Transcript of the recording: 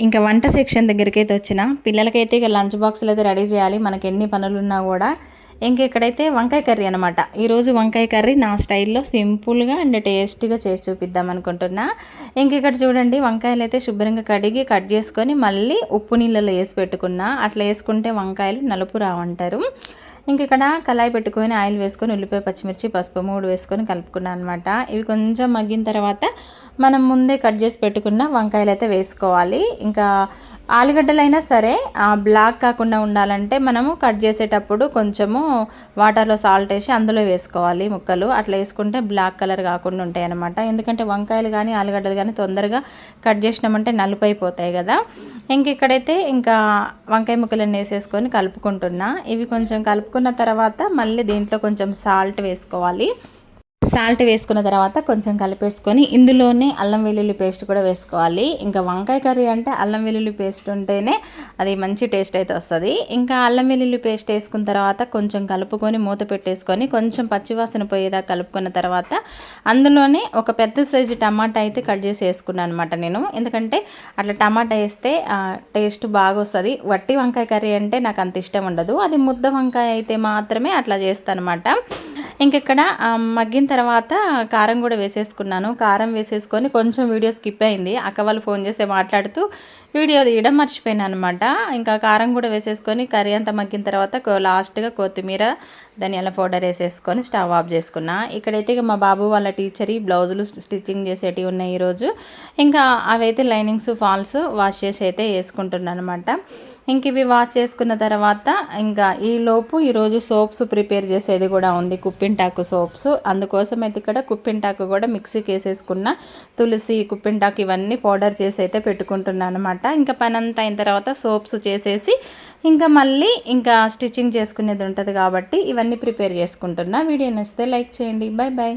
ఇంకా వంట సెక్షన్ దగ్గరికైతే వచ్చిన పిల్లలకైతే ఇక లంచ్ బాక్సులు అయితే రెడీ చేయాలి. మనకి ఎన్ని పనులున్నా కూడా ఇంక ఇక్కడైతే వంకాయ కర్రీ అనమాట. ఈరోజు వంకాయ కర్రీ నా స్టైల్లో సింపుల్గా అండ్ టేస్టీగా చేసి చూపిద్దాం అనుకుంటున్నా. ఇంక ఇక్కడ చూడండి, వంకాయలు అయితే శుభ్రంగా కడిగి కట్ చేసుకొని మళ్ళీ ఉప్పు నీళ్ళలో వేసి పెట్టుకున్నా. అట్లా వేసుకుంటే వంకాయలు నలుపు రావంటారు. ఇంక ఇక్కడ కళాయి పెట్టుకొని ఆయిల్ వేసుకొని ఉల్లిపాయ, పచ్చిమిర్చి, పసుపు 3 వేసుకొని కలుపుకున్నాను అనమాట. ఇవి కొంచెం మగ్గిన తర్వాత మనం ముందే కట్ చేసి పెట్టుకున్న వంకాయలు అయితే వేసుకోవాలి. ఇంకా ఆలుగడ్డలైనా సరే బ్లాక్ కాకుండా ఉండాలంటే మనము కట్ చేసేటప్పుడు కొంచెము వాటర్లో సాల్ట్ వేసి అందులో వేసుకోవాలి ముక్కలు. అట్లా వేసుకుంటే బ్లాక్ కలర్ కాకుండా ఉంటాయి అన్నమాట. ఎందుకంటే వంకాయలు కానీ ఆలుగడ్డలు కానీ తొందరగా కట్ చేసినామంటే నలుపు అయిపోతాయి కదా. ఇంక ఇక్కడైతే ఇంకా వంకాయ ముక్కలన్నీ వేసేసుకొని కలుపుకుంటున్నా. ఇవి కొంచెం కలుపుకున్న తర్వాత మళ్ళీ దీంట్లో కొంచెం సాల్ట్ వేసుకోవాలి. సాల్ట్ వేసుకున్న తర్వాత కొంచెం కలిపేసుకొని ఇందులోనే అల్లం వెల్లుల్లి పేస్ట్ కూడా వేసుకోవాలి. ఇంకా వంకాయ కర్రీ అంటే అల్లం వెల్లుల్లి పేస్ట్ ఉంటేనే అది మంచి టేస్ట్ అయితే వస్తుంది. ఇంకా అల్లం వెల్లుల్లి పేస్ట్ వేసుకున్న తర్వాత కొంచెం కలుపుకొని మూత పెట్టేసుకొని కొంచెం పచ్చివాసన పోయేదాకా కలుపుకున్న తర్వాత అందులోనే ఒక పెద్ద సైజు టమాటా అయితే కట్ చేసి వేసుకున్నాను అనమాట నేను. ఎందుకంటే అట్లా టమాటా వేస్తే టేస్ట్ బాగా వస్తుంది. వట్టి వంకాయ కర్రీ అంటే నాకు అంత ఇష్టం ఉండదు. అది ముద్ద వంకాయ అయితే మాత్రమే అట్లా చేస్తాను అనమాట. ఇంకెక్కడ మగ్గిన తర్వాత కారం కూడా వేసేసుకున్నాను. కారం వేసేసుకొని కొంచెం వీడియో స్కిప్ అయింది. అక్క వాళ్ళు ఫోన్ చేసి మాట్లాడుతూ వీడియో తీయడం మర్చిపోయాను అనమాట. ఇంకా కారం కూడా వేసేసుకొని కర్రీ అంతా మగ్గిన తర్వాత లాస్ట్గా కొత్తిమీర, ధనియాల పౌడర్ వేసేసుకొని స్టవ్ ఆఫ్ చేసుకున్నా. ఇక్కడైతే ఇక మా బాబు వాళ్ళ టీచర్ బ్లౌజులు స్టిచ్చింగ్ చేసేటివి ఉన్నాయి ఈరోజు. ఇంకా అవైతే లైనింగ్స్, ఫాల్స్ వాష్ చేసి అయితే వేసుకుంటున్నాను అనమాట. ఇంక ఇవి వాష్ చేసుకున్న తర్వాత ఇంకా ఈరోజు సోప్స్ ప్రిపేర్ చేసేది కూడా ఉంది, కుప్పింటాకు సోప్స్. అందుకోసం అయితే ఇక్కడ కుప్పింటాకు కూడా మిక్సీకి వేసేసుకున్న, తులసి, కుప్పింటాకు ఇవన్నీ పౌడర్ చేసి అయితే పెట్టుకుంటున్నాను అనమాట. ఇంకా పని అంతా అయిన తర్వాత సోప్స్ చేసేసి ఇంకా మళ్ళీ ఇంకా స్టిచ్చింగ్ చేసుకునేది ఉంటుంది కాబట్టి ఇవన్నీ ప్రిపేర్ చేసుకుంటున్నా. వీడియో నచ్చితే లైక్ చేయండి. Bye bye.